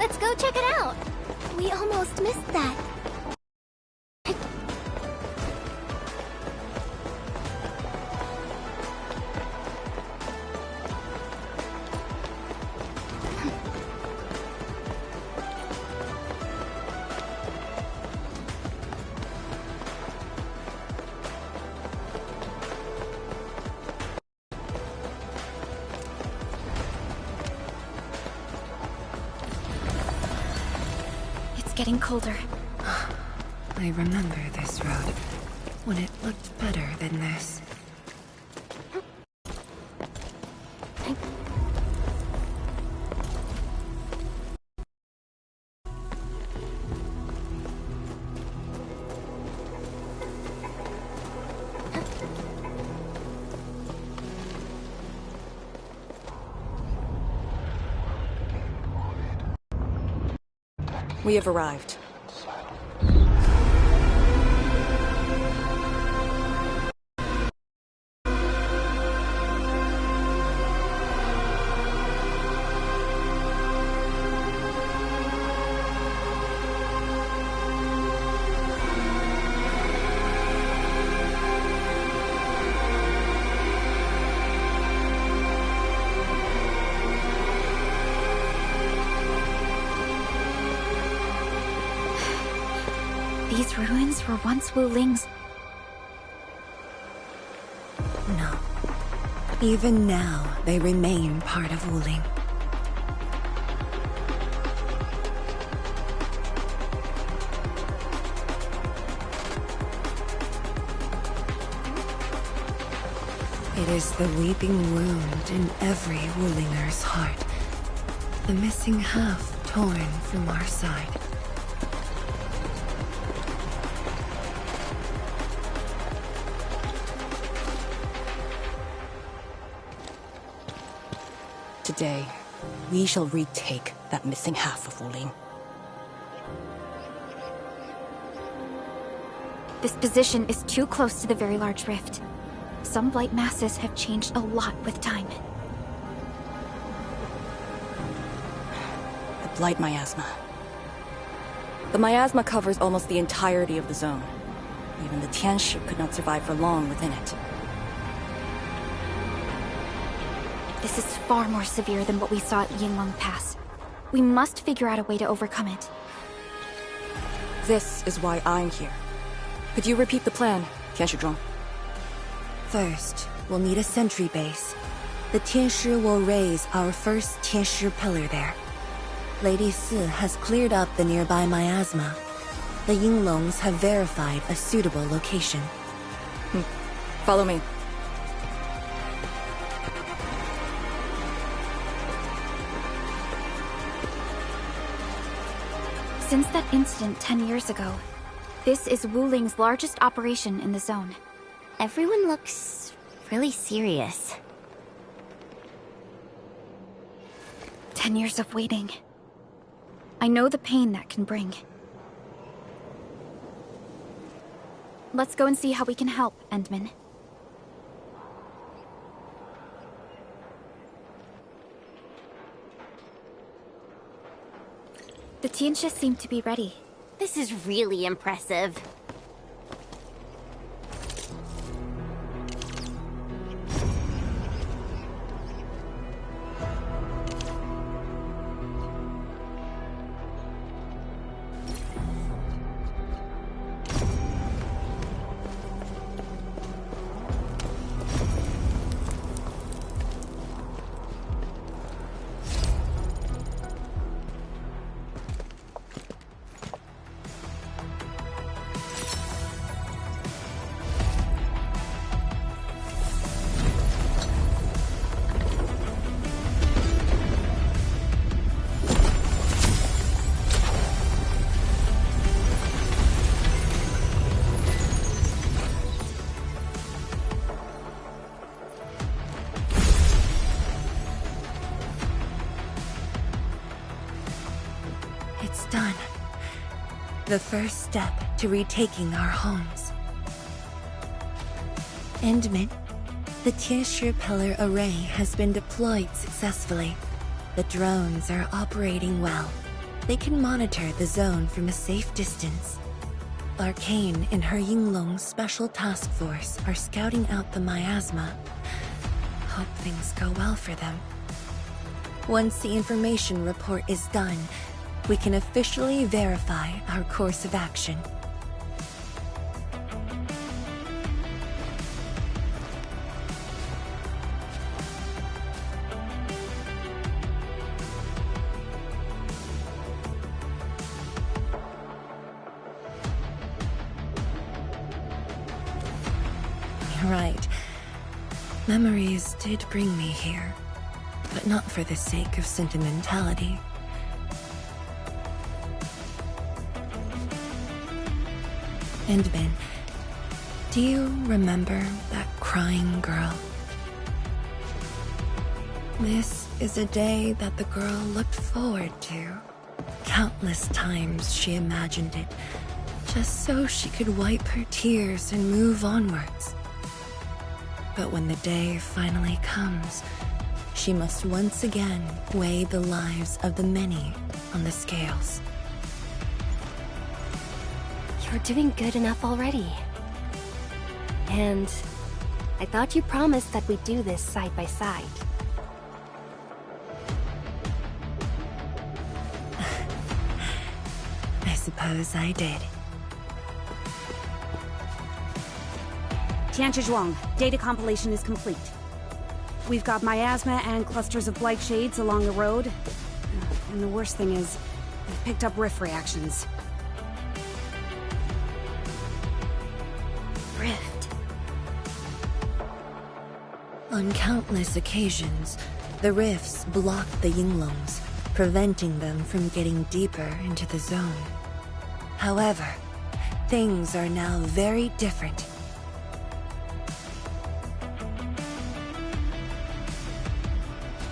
Let's go check it out. We almost missed that. Getting colder. I remember this road, when it looked better than this. We have arrived. These ruins were once Wuling's. No. Even now, they remain part of Wuling. It is the weeping wound in every Wulinger's heart. The missing half torn from our side. Today, we shall retake that missing half of Wuling. This position is too close to the very large rift. Some blight masses have changed a lot with time. The blight miasma. The miasma covers almost the entirety of the zone. Even the Tianshi could not survive for long within it. This is far more severe than what we saw at Yinlong Pass. We must figure out a way to overcome it. This is why I'm here. Could you repeat the plan, Tianshi? First, we'll need a sentry base. The Tianshi will raise our first Tianshi pillar there. Lady Si has cleared up the nearby miasma. The Yinglongs have verified a suitable location. Follow me. Since that incident 10 years ago, this is Wuling's largest operation in the zone. Everyone looks really serious. 10 years of waiting. I know the pain that can bring. Let's go and see how we can help, Endman. The Tianshi seem to be ready. This is really impressive. It's done. The first step to retaking our homes. Endman, the Tianshi pillar array has been deployed successfully. The drones are operating well. They can monitor the zone from a safe distance. Arcane and her Yinglong Special Task Force are scouting out the miasma. Hope things go well for them. Once the information report is done, we can officially verify our course of action. Right. Memories did bring me here, but not for the sake of sentimentality. Endman, do you remember that crying girl? This is a day that the girl looked forward to. Countless times she imagined it, just so she could wipe her tears and move onwards. But when the day finally comes, she must once again weigh the lives of the many on the scales. You're doing good enough already. And I thought you promised that we'd do this side by side. I suppose I did. Tianzhuang, data compilation is complete. We've got miasma and clusters of blight shades along the road. And the worst thing is, we've picked up rift reactions. Rift. On countless occasions, the rifts blocked the Yinglongs, preventing them from getting deeper into the zone. However, things are now very different.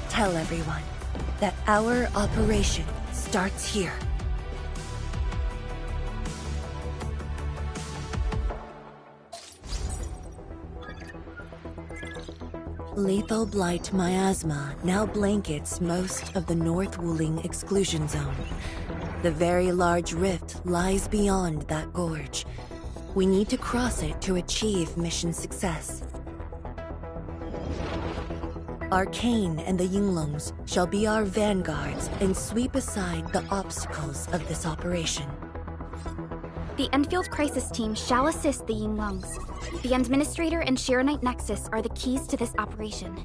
Tell everyone that our operation starts here. Lethal blight miasma now blankets most of the North Wuling exclusion zone. The very large rift lies beyond that gorge. We need to cross it to achieve mission success. Arcane and the Yinglongs shall be our vanguards and sweep aside the obstacles of this operation. The Endfield Crisis Team shall assist the Yinglongs. The Administrator and Arknight Nexus are the keys to this operation.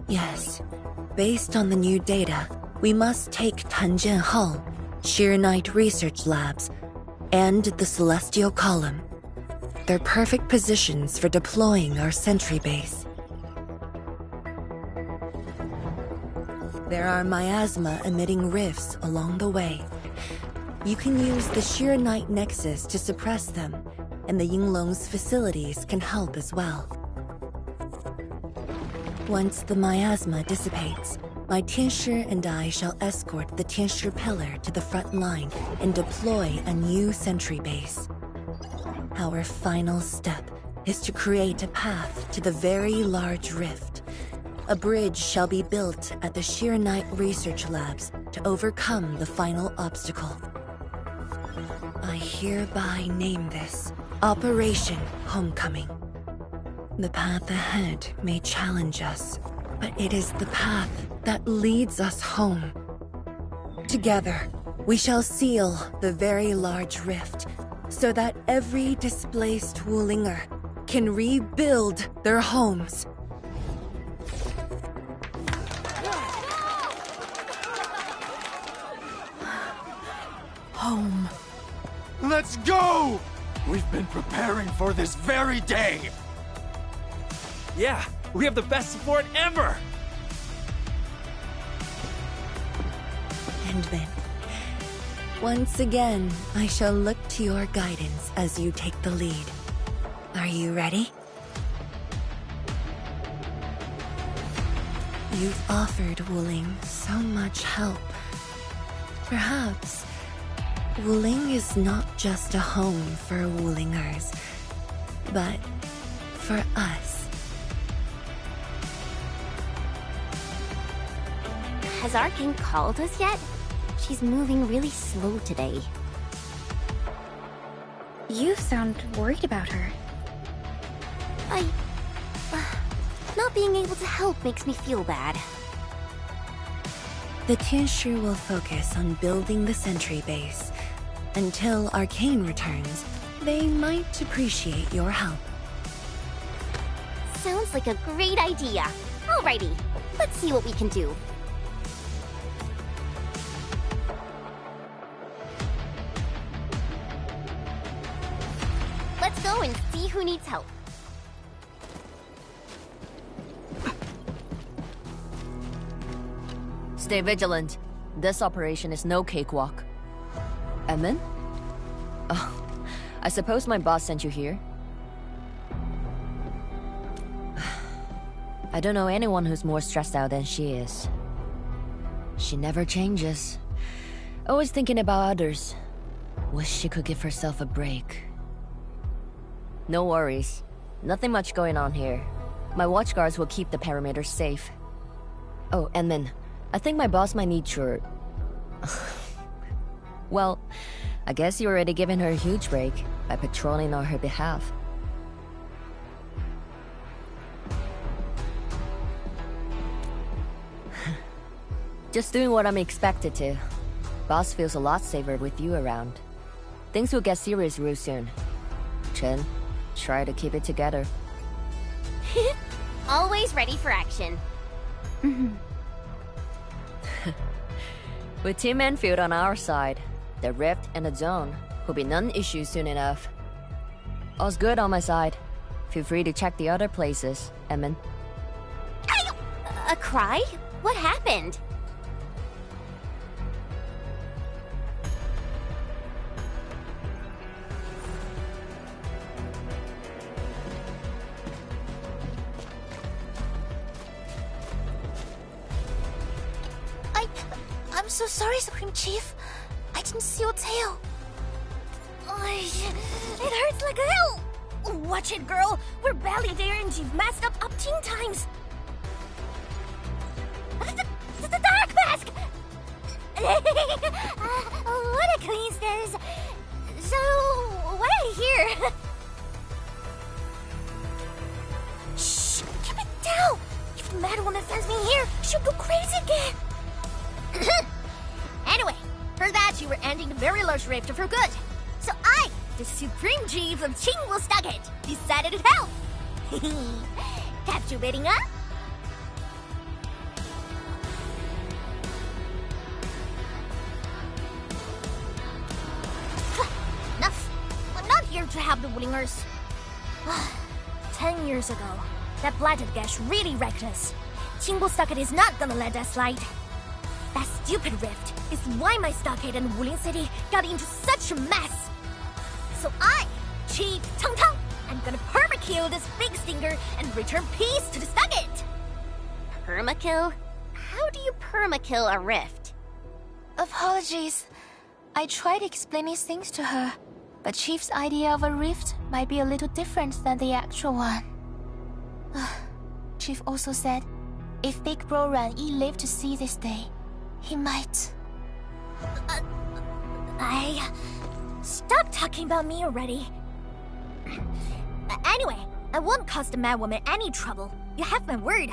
Yes. Based on the new data, we must take Tanjian Hall, Arknight Research Labs, and the Celestial Column. They're perfect positions for deploying our sentry base. There are miasma-emitting rifts along the way. You can use the Arknight Nexus to suppress them, and the Yinglong's facilities can help as well. Once the miasma dissipates, my Tianshi and I shall escort the Tianshi pillar to the front line and deploy a new sentry base. Our final step is to create a path to the very large rift. A bridge shall be built at the Arknight Research Labs to overcome the final obstacle. I hereby name this Operation Homecoming. The path ahead may challenge us, but it is the path that leads us home. Together, we shall seal the very large rift, so that every displaced Wulinger can rebuild their homes. Home. Let's go! We've been preparing for this very day! Yeah, we have the best support ever! And then, once again, I shall look to your guidance as you take the lead. Are you ready? You've offered Wuling so much help. Perhaps Wuling is not just a home for Wulingers, but for us. Has our king called us yet? She's moving really slow today. You sound worried about her. Not being able to help makes me feel bad. The Tianshi will focus on building the sentry base. Until Arcane returns, they might appreciate your help. Sounds like a great idea. Alrighty, let's see what we can do. Let's go and see who needs help. Stay vigilant. This operation is no cakewalk. Edmund? Oh, I suppose my boss sent you here? I don't know anyone who's more stressed out than she is. She never changes. Always thinking about others. Wish she could give herself a break. No worries. Nothing much going on here. My watchguards will keep the perimeter safe. Oh, Edmund, I think my boss might need your... Well, I guess you're already giving her a huge break by patrolling on her behalf. Just doing what I'm expected to. Boss feels a lot safer with you around. Things will get serious real soon. Chen, try to keep it together. Always ready for action. With Team Endfield on our side, the rift and the zone will be non-issue soon enough. All's good on my side. Feel free to check the other places, Edmund. A cry? What happened? I'm so sorry, Supreme Chief. I didn't see your tail. It hurts like hell. Watch it, girl. We're barely there and you've messed up 10 times. The dark mask! What a coincidence. So, why are you here? Shh, keep it down. If the mad woman finds me here, she'll go crazy again. Anyway, heard that you were ending the very large rift for good. So I, the Supreme Chief of Qingwu, decided to help. Captivating, huh? Enough. I'm not here to help the Wulingers. 10 years ago, that blighted gash really wrecked us. Qingwu is not gonna let that slide. That stupid rift is why my stockade and Wuling City got into such a mess. So I, Chief Tang Tang, am gonna permakill this big stinker and return peace to the stockade. Permakill? How do you permakill a rift? Apologies. I tried explaining things to her, but Chief's idea of a rift might be a little different than the actual one. Chief also said, if Big Bro Ran Yi lived to see this day, he might... Stop talking about me already. Anyway, I won't cause the mad woman any trouble. You have my word.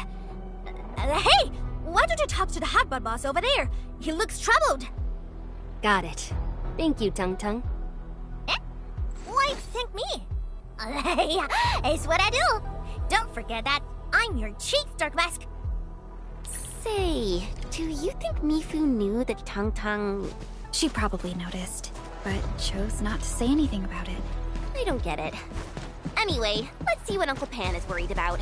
Hey! Why don't you talk to the hotbot boss over there? He looks troubled. Got it. Thank you, Tung Tung. Eh? Why thank me? It's what I do. Don't forget that I'm your chief, Dark Mask. Say, do you think Mifu knew that Tung Tung... She probably noticed, but chose not to say anything about it. I don't get it. Anyway, let's see what Uncle Pan is worried about.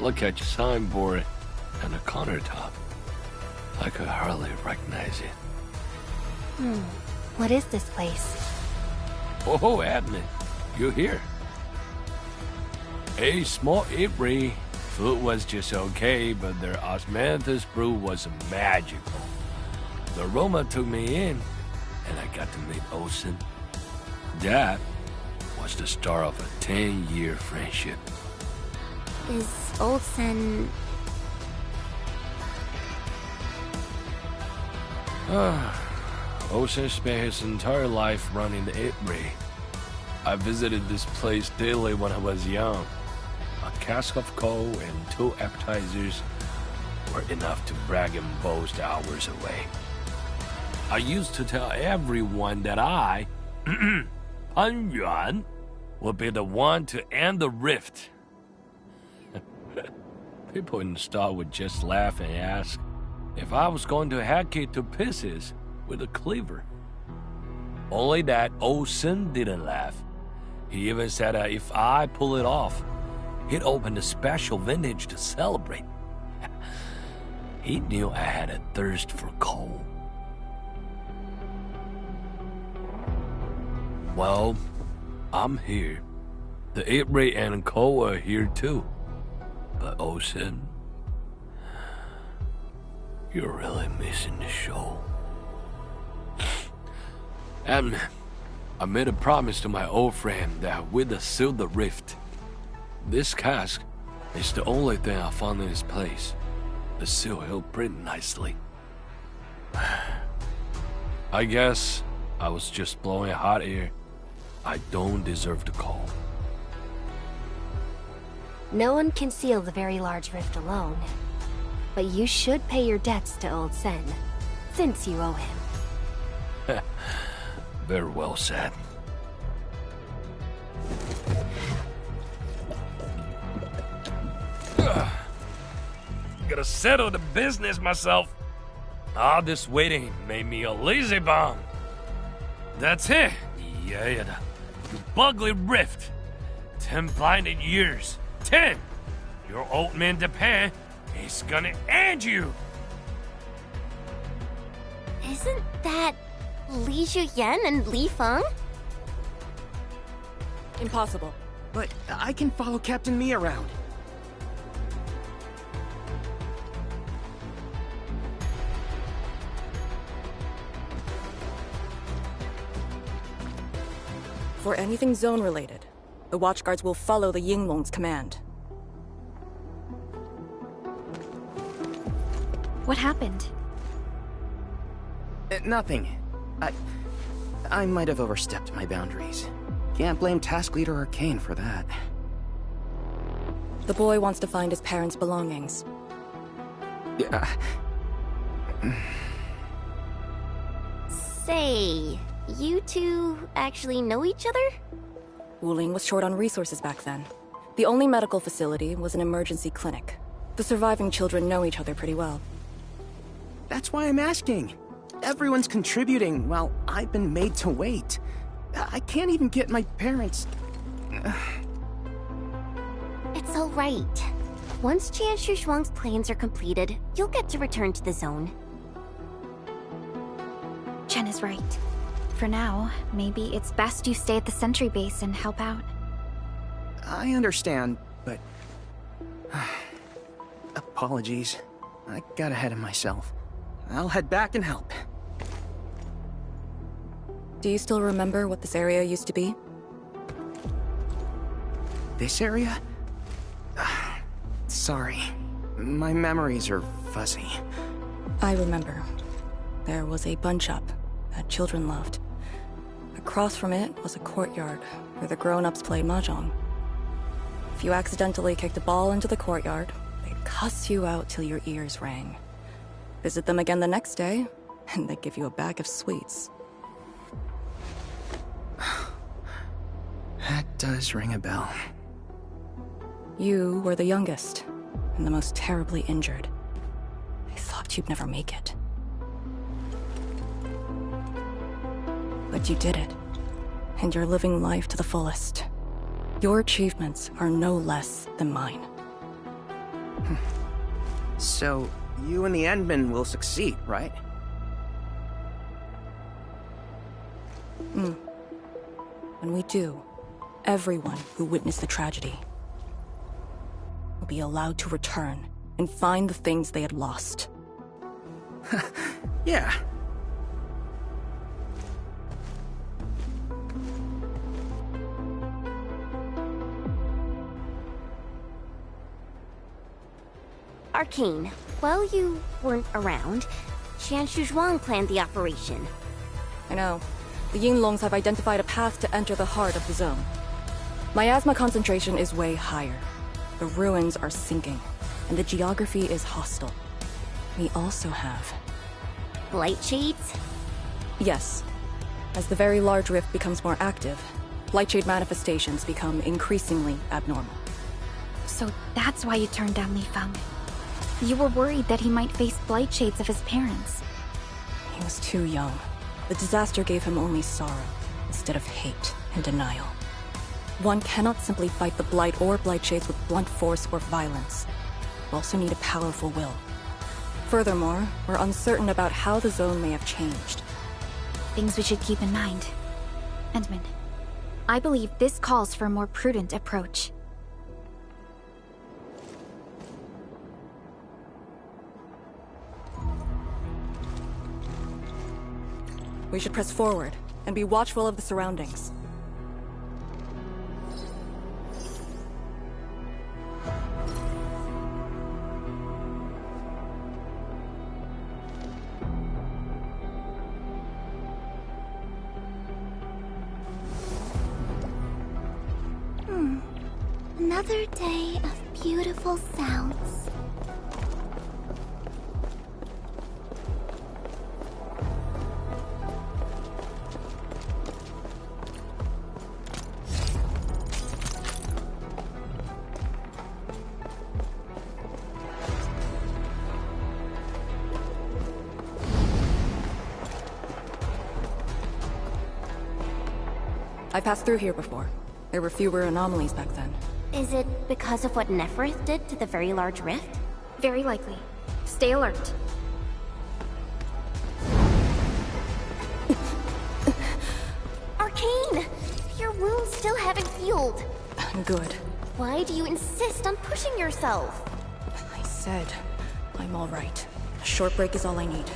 Look at your signboard and the countertop. I could hardly recognize it. What is this place? Oh, admin, you're here. A small eatery. Food was just okay, but their osmanthus brew was magical. The aroma took me in, and I got to meet Olsen. That was the start of a 10-year friendship. Is Olsen... Olsen spent his entire life running the eatery. I visited this place daily when I was young. A cask of coal and 2 appetizers were enough to brag and boast hours away. I used to tell everyone that I, Pan Yuan, would be the one to end the rift. People in the stall would just laugh and ask if I was going to hack it to pieces with a cleaver. Only that Olsen didn't laugh. He even said that if I pull it off, he'd open a special vintage to celebrate. He knew I had a thirst for coal. Well, I'm here. The eatery and coal are here too. But Olsen, you're really missing the show. And I made a promise to my old friend that we'd seal the rift. This cask is the only thing I found in this place. The seal held pretty nicely. I guess I was just blowing hot air. I don't deserve the call. No one can seal the very large rift alone. But you should pay your debts to Old Sen, since you owe him. Very well said. Gotta settle the business myself. All this waiting made me a lazy bum. That's it. Yeah, the bugly rift. 10 blinded years. 10. Your old man Japan is gonna end you. Isn't that Li Zhuyan and Li Feng? Impossible. But I can follow Captain Mi around. For anything zone-related, the Watchguards will follow the Yinglong's command. What happened? Nothing. I might have overstepped my boundaries. Can't blame Task Leader Arcane for that. The boy wants to find his parents' belongings. Yeah. Say, you two actually know each other? Wuling was short on resources back then. The only medical facility was an emergency clinic. The surviving children know each other pretty well. That's why I'm asking. Everyone's contributing while I've been made to wait. I can't even get my parents... It's all right. Once Jian Shuang's plans are completed, you'll get to return to the zone. Chen is right. For now, maybe it's best you stay at the sentry base and help out. I understand, but... Apologies. I got ahead of myself. I'll head back and help. Do you still remember what this area used to be? This area? Sorry. My memories are fuzzy. I remember. There was a bun shop that children loved. Across from it was a courtyard where the grown-ups played mahjong. If you accidentally kicked a ball into the courtyard, they'd cuss you out till your ears rang. Visit them again the next day, and they'd give you a bag of sweets. That does ring a bell. You were the youngest, and the most terribly injured. I thought you'd never make it. But you did it, and you're living life to the fullest. Your achievements are no less than mine. So, you and the Endmen will succeed, right? When we do, everyone who witnessed the tragedy will be allowed to return and find the things they had lost. Yeah. Arcane, while you weren't around, Qian Shuzhuang planned the operation. I know. The Yinglongs have identified a path to enter the heart of the zone. Miasma concentration is way higher. The ruins are sinking, and the geography is hostile. We also have... Blight shades? Yes. As the very large rift becomes more active, Blightshade manifestations become increasingly abnormal. So that's why you turned down Li Feng. You were worried that he might face blight shades of his parents. He was too young. The disaster gave him only sorrow, instead of hate and denial. One cannot simply fight the blight or blight shades with blunt force or violence. You also need a powerful will. Furthermore, we're uncertain about how the zone may have changed. Things we should keep in mind. Endman, I believe this calls for a more prudent approach. We should press forward, and be watchful of the surroundings. Another day of beautiful sounds. I passed through here before. There were fewer anomalies back then. Is it because of what Neferith did to the very large rift? Very likely. Stay alert. Arcane! Your wounds still haven't healed. I'm good. Why do you insist on pushing yourself? I said, I'm all right. A short break is all I need.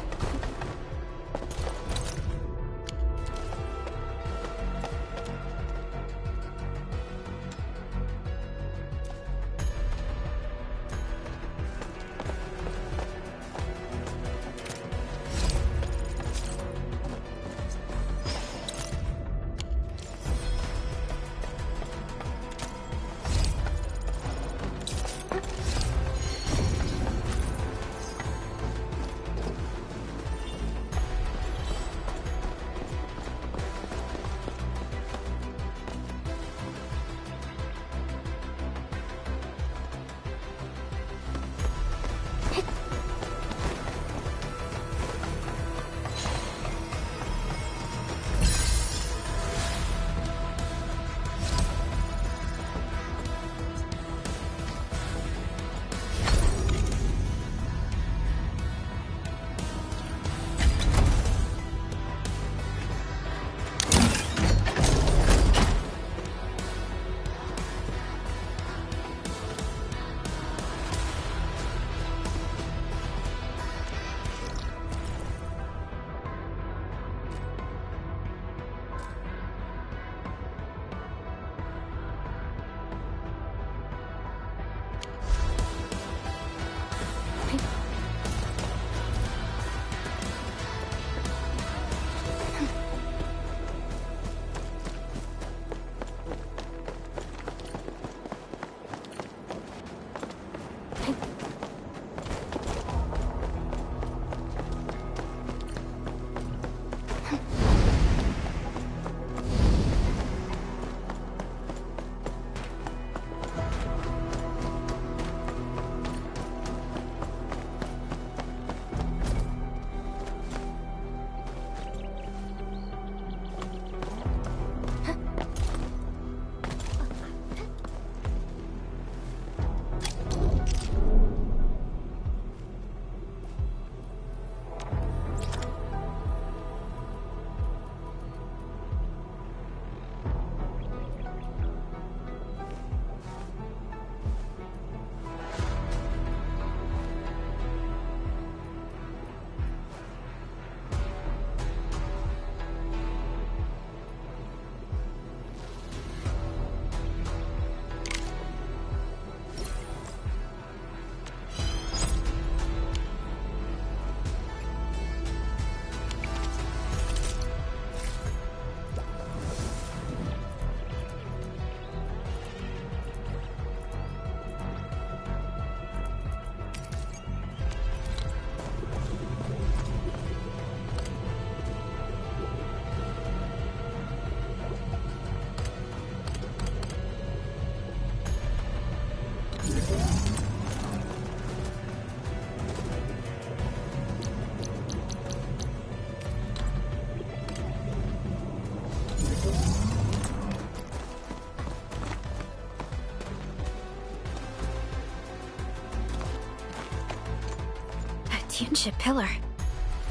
Tianshi pillar.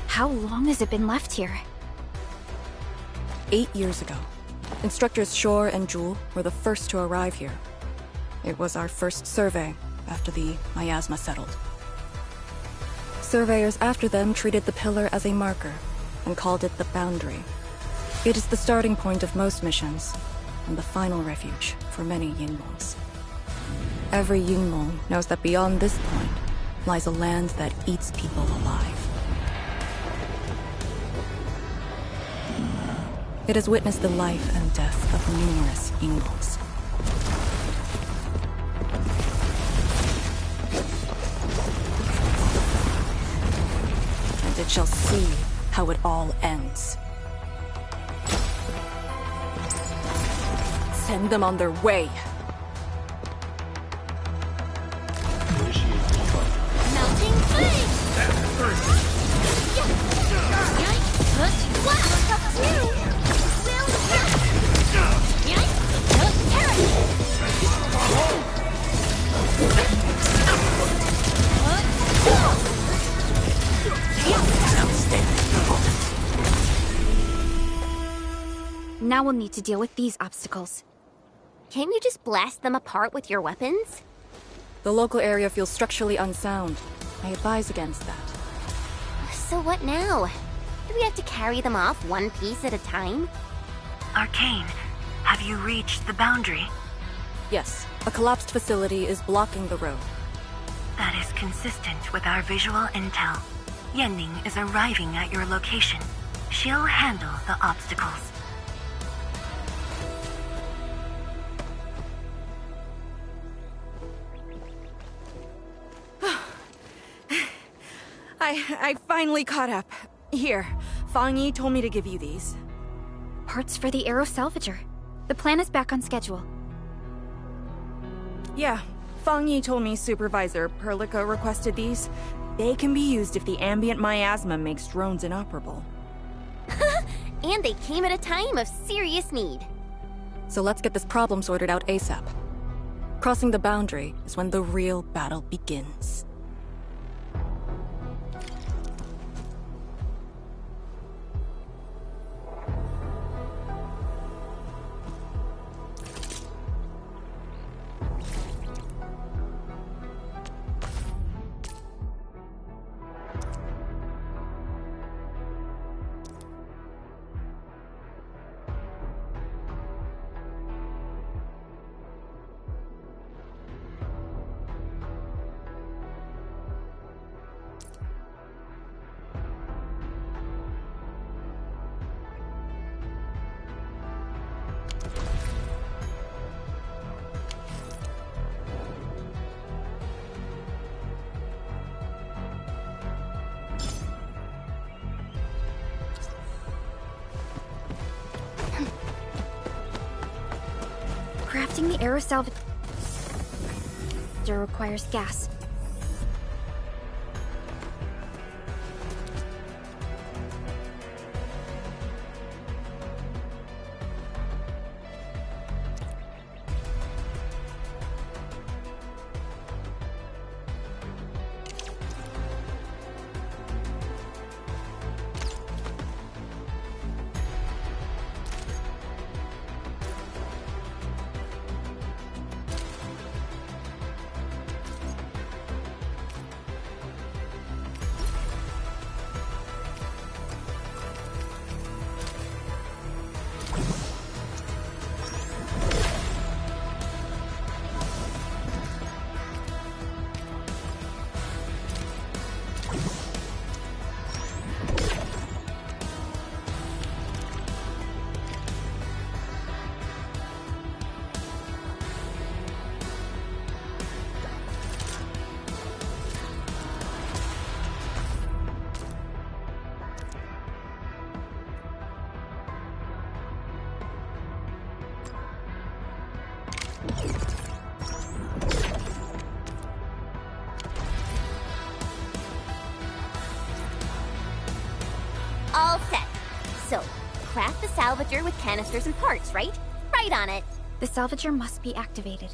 How long has it been left here? 8 years ago. Instructors Shore and Jewel were the first to arrive here. It was our first survey after the miasma settled. Surveyors after them treated the pillar as a marker and called it the boundary. It is the starting point of most missions and the final refuge for many Yinglongs. Every Yinglong knows that beyond this point lies a land that eats people alive. It has witnessed the life and death of numerous Yinglongs. And it shall see how it all ends. Send them on their way. Mounting flame! Now we'll need to deal with these obstacles. Can't you just blast them apart with your weapons? The local area feels structurally unsound. I advise against that. So what now? Do we have to carry them off one piece at a time? Arcane, have you reached the boundary? Yes, a collapsed facility is blocking the road. That is consistent with our visual intel. Yenning is arriving at your location. She'll handle the obstacles. I finally caught up. Here, Fang Yi told me to give you these. Parts for the Aero Salvager. The plan is back on schedule. Yeah, Fang Yi told me Supervisor Perlica requested these. They can be used if the ambient miasma makes drones inoperable. And they came at a time of serious need. So let's get this problem sorted out ASAP. Crossing the boundary is when the real battle begins. Crafting the Aero Salvager requires gas. All set. So, craft the salvager with canisters and parts, right? Right on it. The salvager must be activated.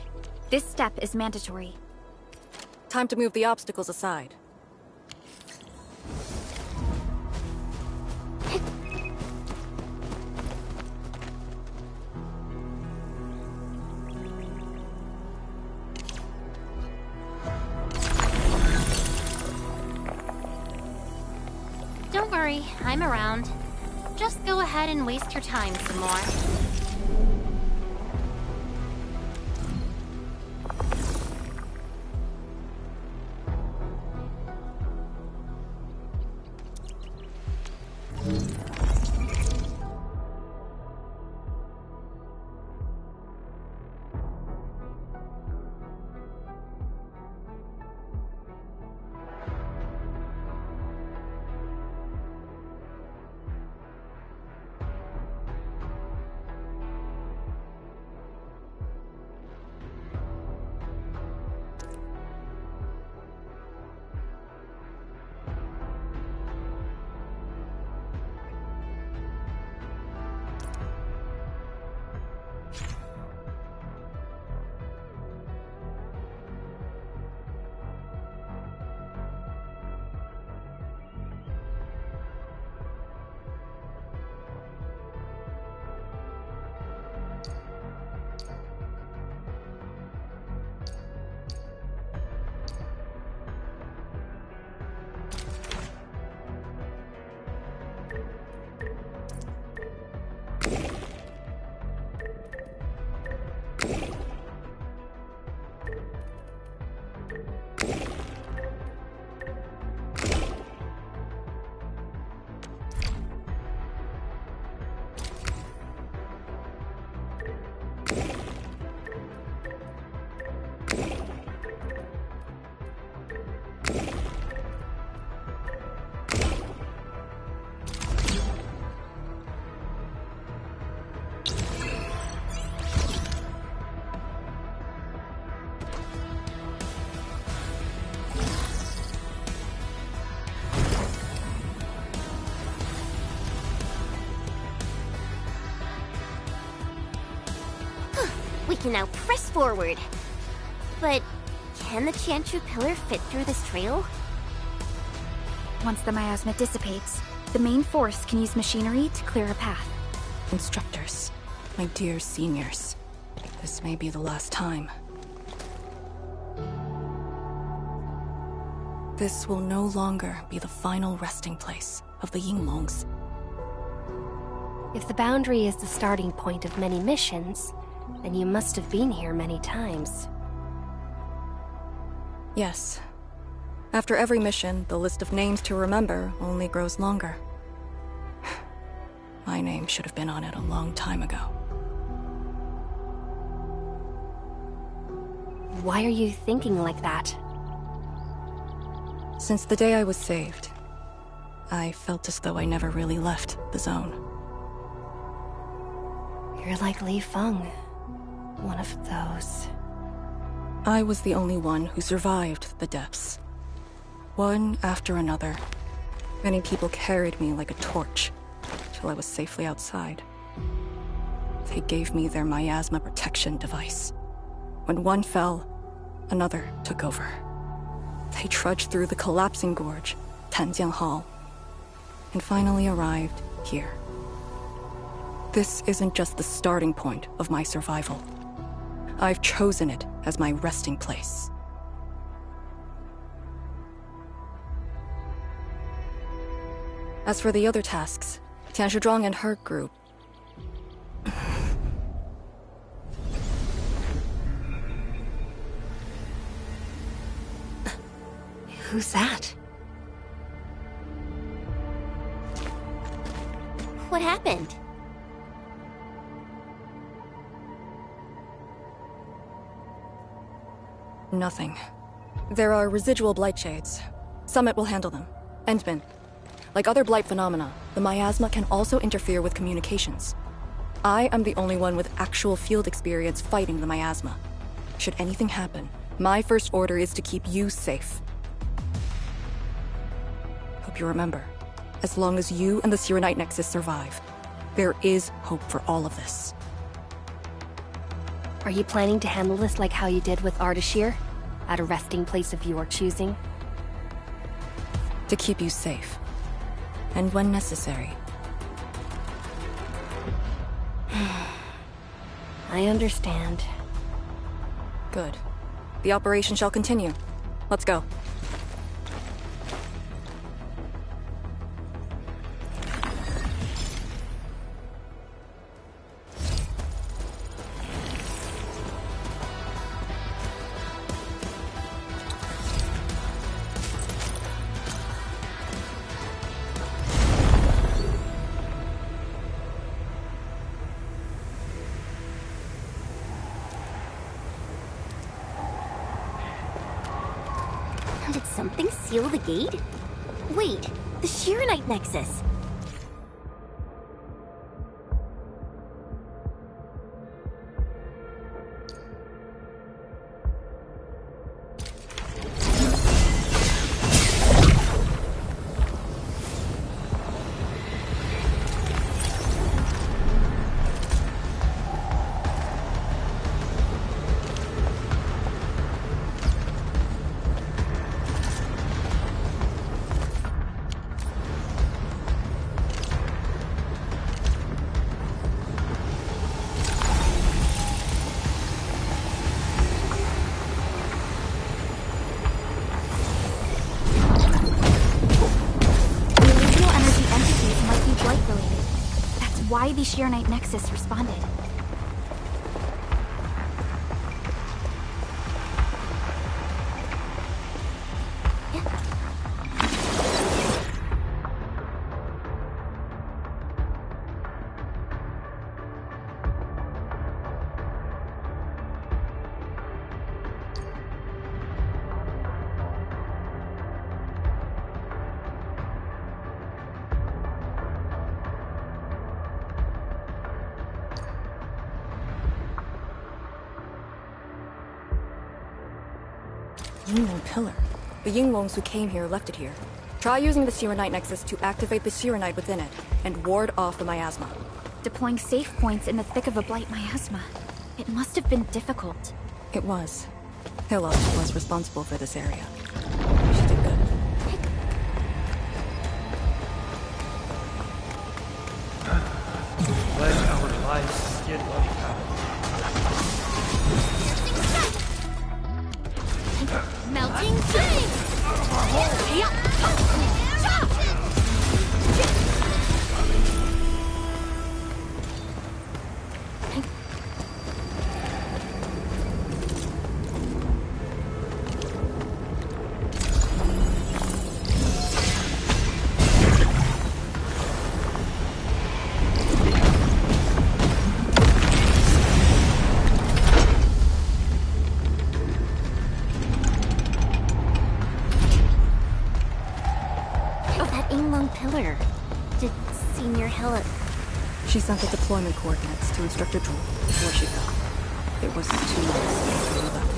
This step is mandatory. Time to move the obstacles aside. Don't worry, I'm around. Just go ahead and waste your time some more. We can now press forward. But can the Chantru pillar fit through this trail? Once the miasma dissipates, the main force can use machinery to clear a path. Instructors, my dear seniors, this may be the last time. This will no longer be the final resting place of the Yinglongs. If the boundary is the starting point of many missions, then you must have been here many times. Yes. After every mission, the list of names to remember only grows longer. My name should have been on it a long time ago. Why are you thinking like that? Since the day I was saved, I felt as though I never really left the zone. You're like Li Feng. One of those. I was the only one who survived the depths. One after another. Many people carried me like a torch, till I was safely outside. They gave me their miasma protection device. When one fell, another took over. They trudged through the collapsing gorge, Tanjiang Hall, and finally arrived here. This isn't just the starting point of my survival. I've chosen it as my resting place. As for the other tasks, Tian Shizhuang and her group... Who's that? What happened? Nothing. There are residual blight shades. Summit will handle them. Endman. Like other blight phenomena, the miasma can also interfere with communications. I am the only one with actual field experience fighting the miasma. Should anything happen, my first order is to keep you safe. Hope you remember, as long as you and the Serenite Nexus survive, there is hope for all of this. Are you planning to handle this like how you did with Ardashir? At a resting place of your choosing? To keep you safe. And when necessary. I understand. Good. The operation shall continue. Let's go. Did something seal the gate? Wait, the Shirenite Nexus. Why the Shirenite Nexus responded. Yinglong Pillar. The Yinglongs who came here left it here. Try using the Shirenite Nexus to activate the Shirenite within it, and ward off the miasma. Deploying safe points in the thick of a blight miasma. It must have been difficult. It was. Hilla was responsible for this area. She did good. Let our lives get like that. Melting flame! Pillar. Did Senior Hilla... She sent the deployment coordinates to Instructor Drool before she fell. It was 2 months after we left.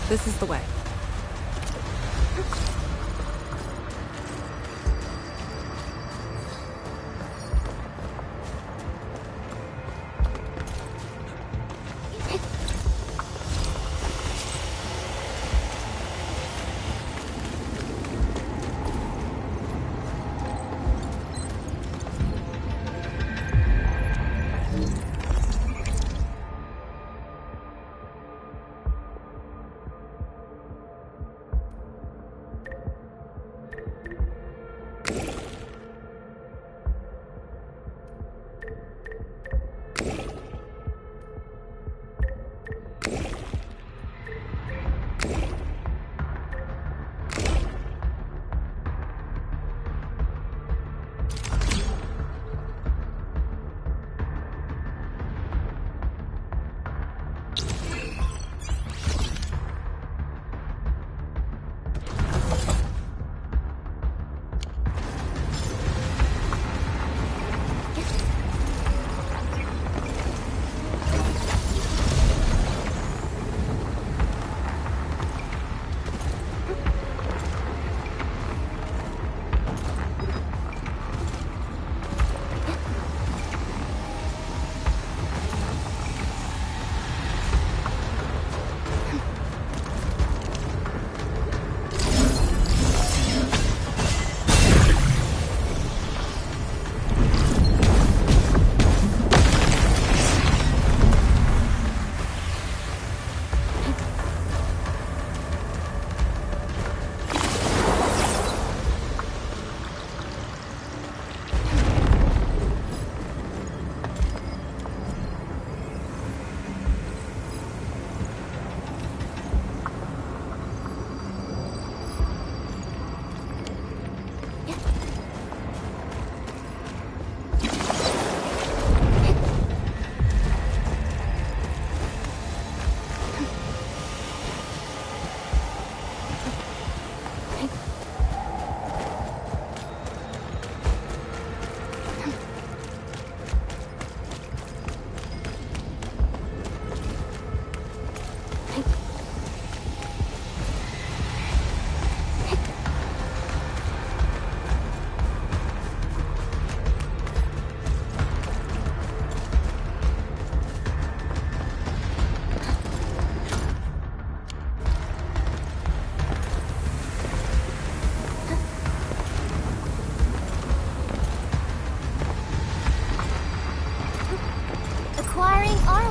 This is the way.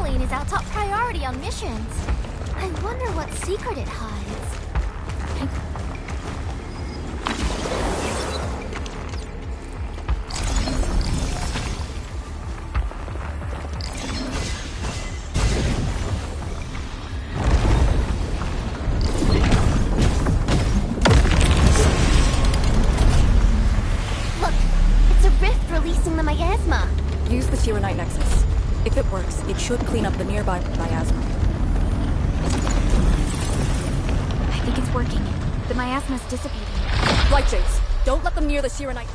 plane is our top priority on missions. I wonder what secret it hides. Look, it's a rift releasing the miasma. Use the Arknight Nexus. If it works, it should clean up the nearby miasma. I think it's working. The miasma's dissipating. Light Shades, don't let them near the Arknight.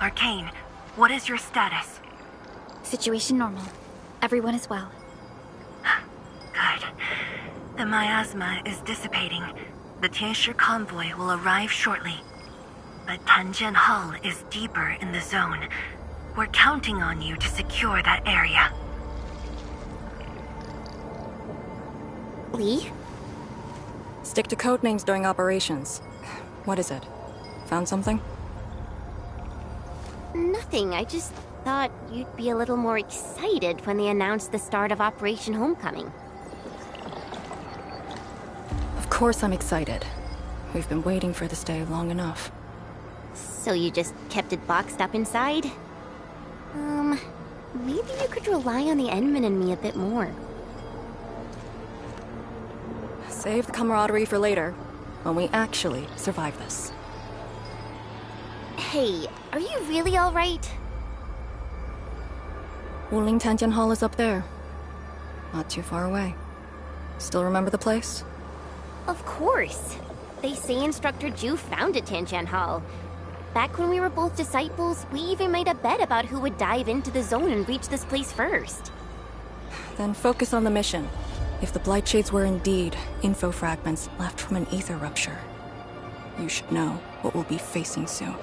Arcane, what is your status? Situation normal. Everyone is well. Good. The miasma is dissipating. The Tianshi convoy will arrive shortly. But Tanjian Hall is deeper in the zone. We're counting on you to secure that area. Lee? Stick to code names during operations. What is it? Found something? Nothing. I just thought you'd be a little more excited when they announced the start of Operation Homecoming. Of course I'm excited. We've been waiting for this day long enough. So you just kept it boxed up inside? Maybe you could rely on the Endman and me a bit more. Save the camaraderie for later, when we actually survive this. Hey, are you really alright? Wuling Tanjian Hall is up there. Not too far away. Still remember the place? Of course. They say Instructor Ju founded Tanjian Hall. Back when we were both disciples, we even made a bet about who would dive into the zone and reach this place first. Then focus on the mission. If the Blight Shades were indeed info fragments left from an ether rupture, you should know what we'll be facing soon.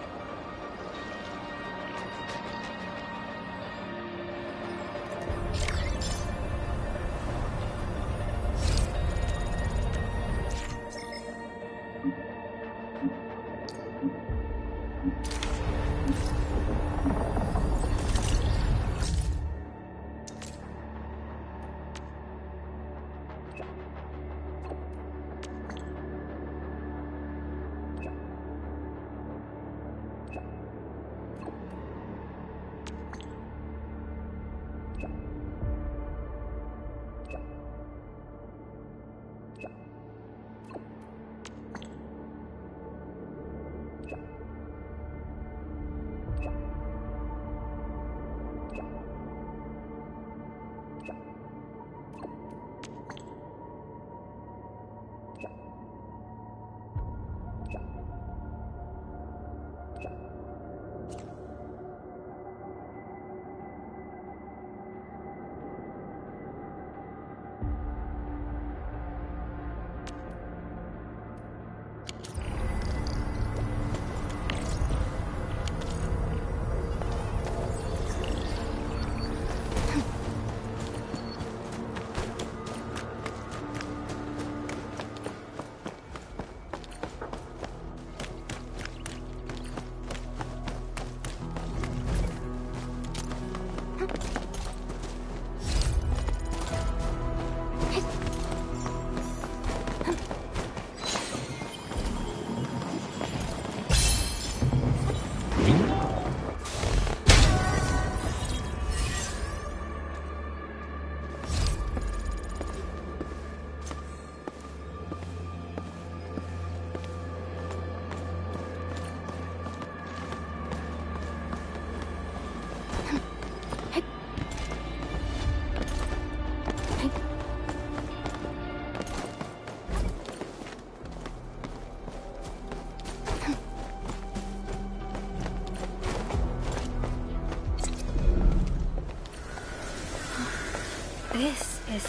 is...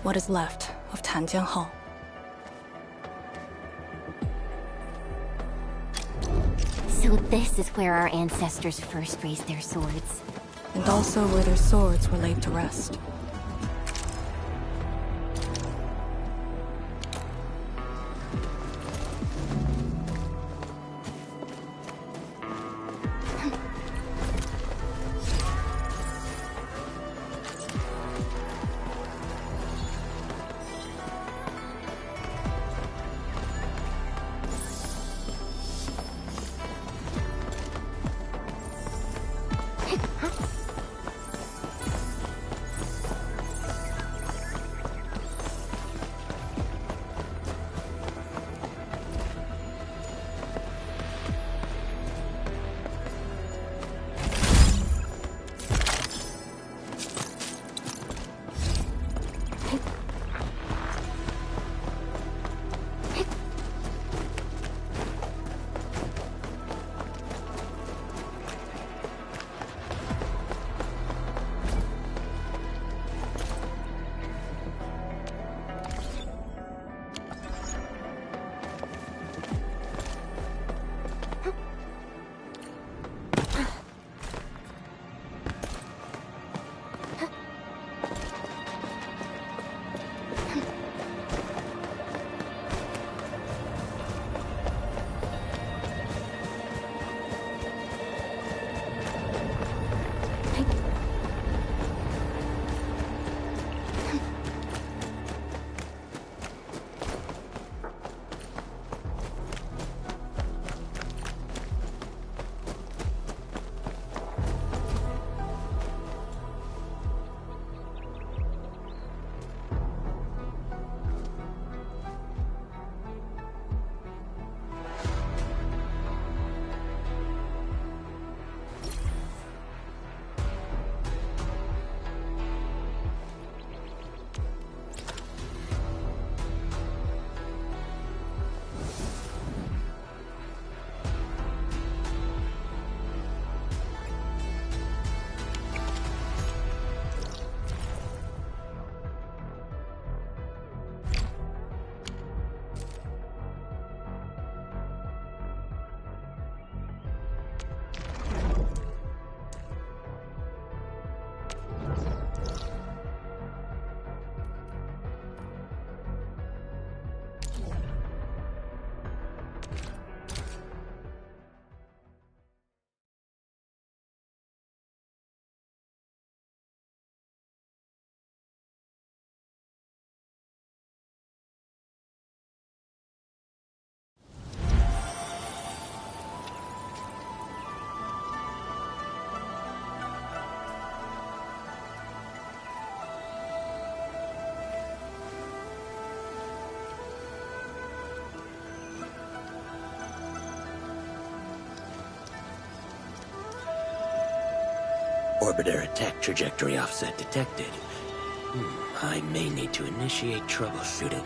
What is left of Tanjian Hall. So this is where our ancestors first raised their swords. And also where their swords were laid to rest. Orbiter attack trajectory offset detected. I may need to initiate troubleshooting.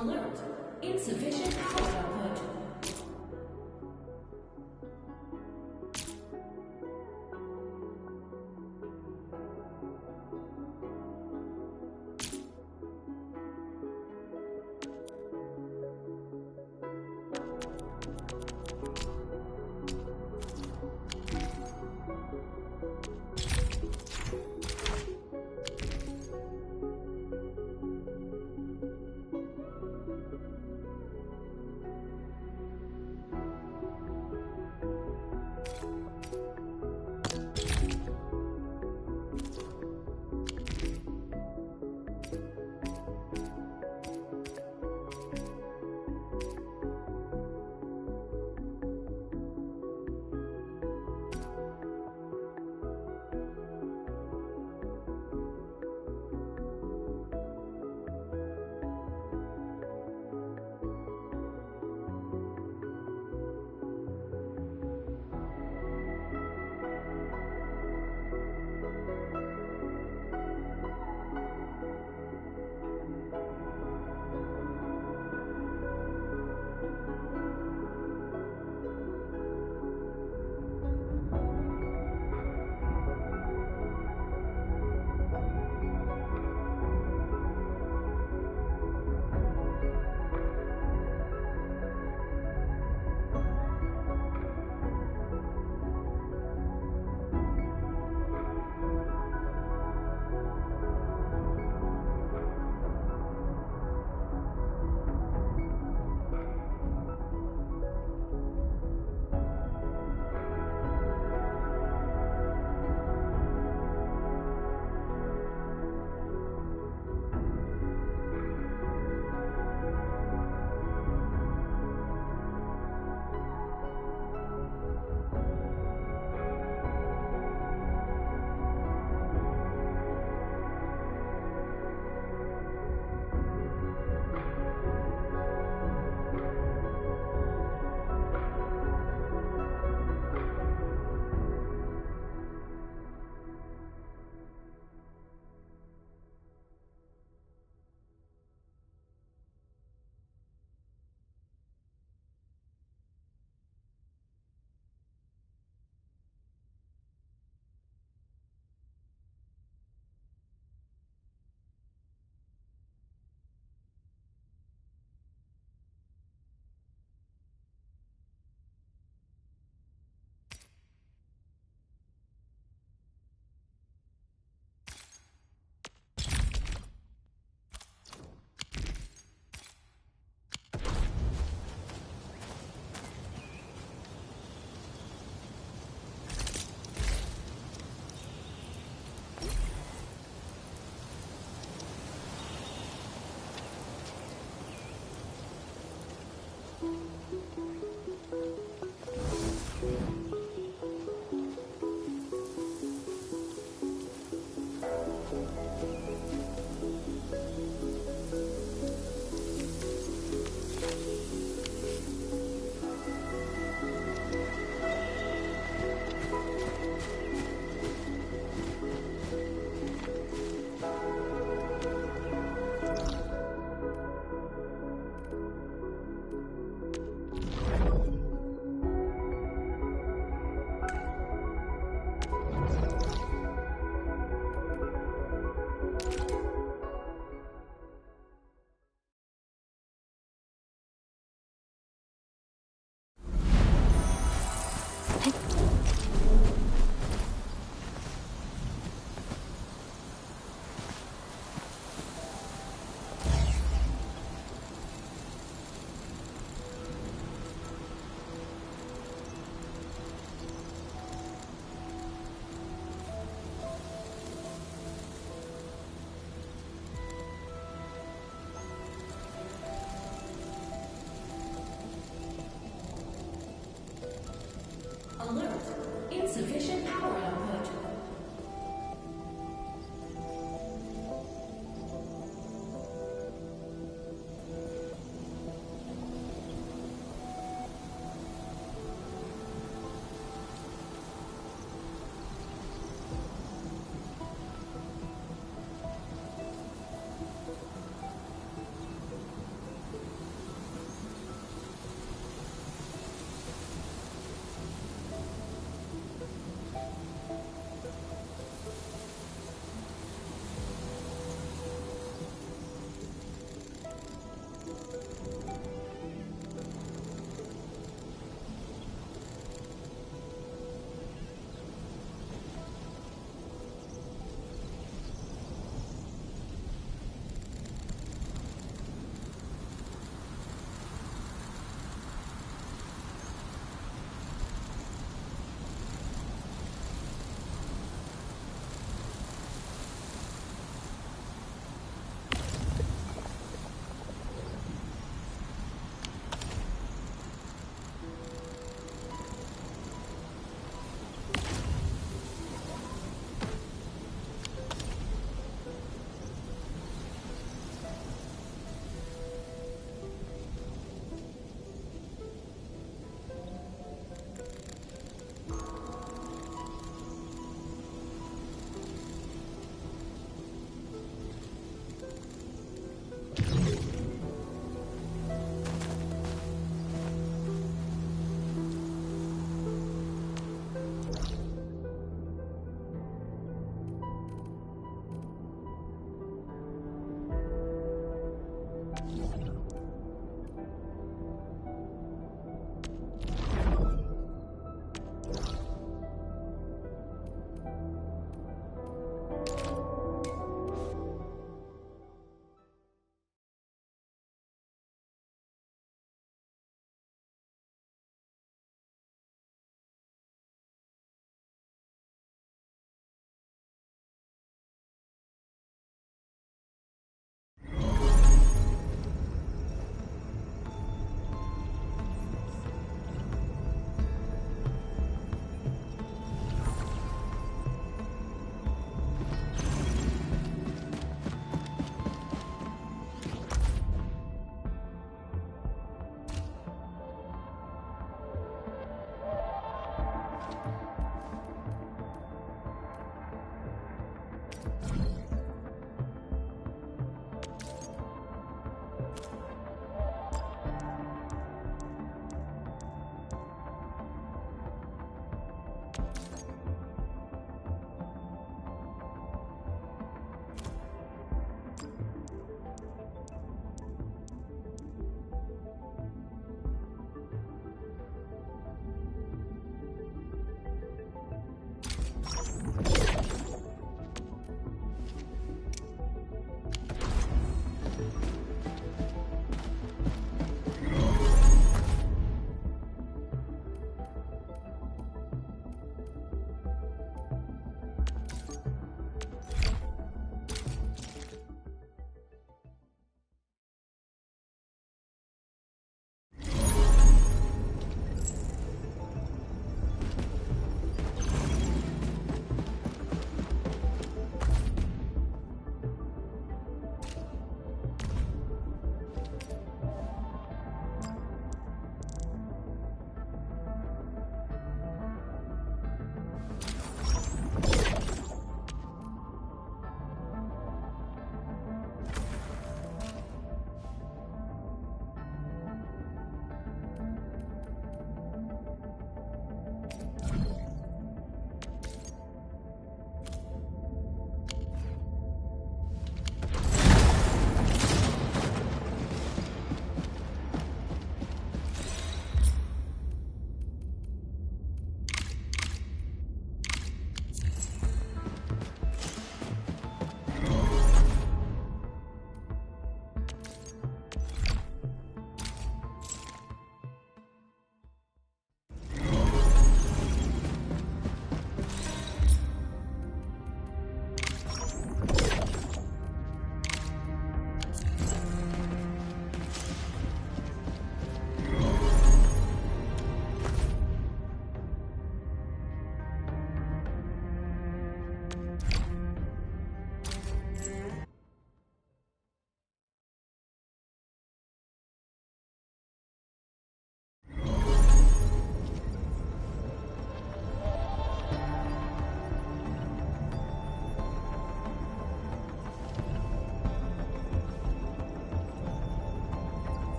Alert! Insufficient power output.